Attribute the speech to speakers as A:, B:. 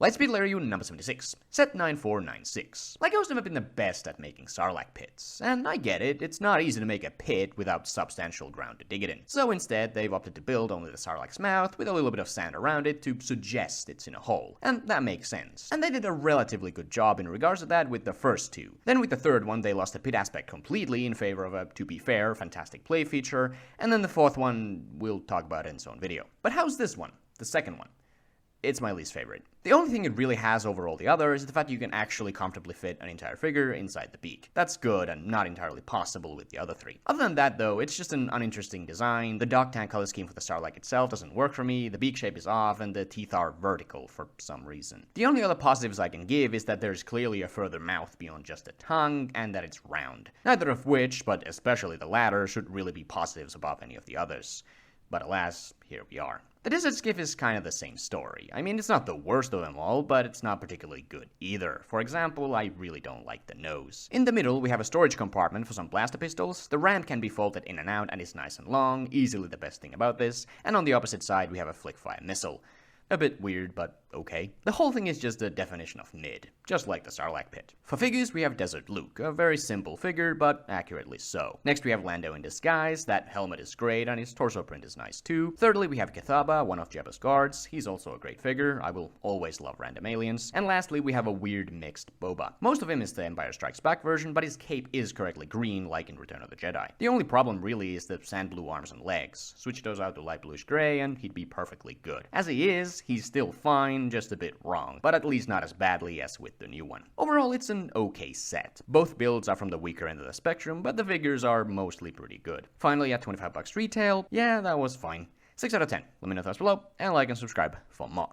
A: Lightspeed Larry number 76, set 9496. Legos have been the best at making Sarlacc pits, and I get it, it's not easy to make a pit without substantial ground to dig it in. So instead, they've opted to build only the Sarlacc's mouth with a little bit of sand around it to suggest it's in a hole, and that makes sense. And they did a relatively good job in regards to that with the first two. Then with the third one, they lost the pit aspect completely in favor of a, to be fair, fantastic play feature, and then the fourth one, we'll talk about in its own video. But how's this one? The second one? It's my least favorite. The only thing it really has over all the others is the fact you can actually comfortably fit an entire figure inside the beak. That's good and not entirely possible with the other three. Other than that though, it's just an uninteresting design, the dog tank color scheme for the Sarlacc itself doesn't work for me, the beak shape is off, and the teeth are vertical for some reason. The only other positives I can give is that there's clearly a further mouth beyond just a tongue, and that it's round. Neither of which, but especially the latter, should really be positives above any of the others. But alas, here we are. The Desert Skiff is kind of the same story. I mean, it's not the worst of them all, but it's not particularly good either. For example, I really don't like the nose. In the middle, we have a storage compartment for some blaster pistols, the ramp can be folded in and out and is nice and long, easily the best thing about this, and on the opposite side we have a flick-fire missile. A bit weird, but okay. The whole thing is just a definition of mid, just like the Sarlacc pit. For figures, we have Desert Luke, a very simple figure, but accurately so. Next we have Lando in disguise, that helmet is great and his torso print is nice too. Thirdly, we have Kithaba, one of Jabba's guards, he's also a great figure, I will always love random aliens. And lastly, we have a weird mixed Boba. Most of him is the Empire Strikes Back version, but his cape is correctly green, like in Return of the Jedi. The only problem really is the sand blue arms and legs. Switch those out to light bluish gray and he'd be perfectly good. As he is, he's still fine, just a bit wrong, but at least not as badly as with the new one. Overall, it's an okay set. Both builds are from the weaker end of the spectrum, but the figures are mostly pretty good. Finally, at $25 retail, yeah, that was fine. 6 out of 10. Let me know your thoughts below, and like and subscribe for more.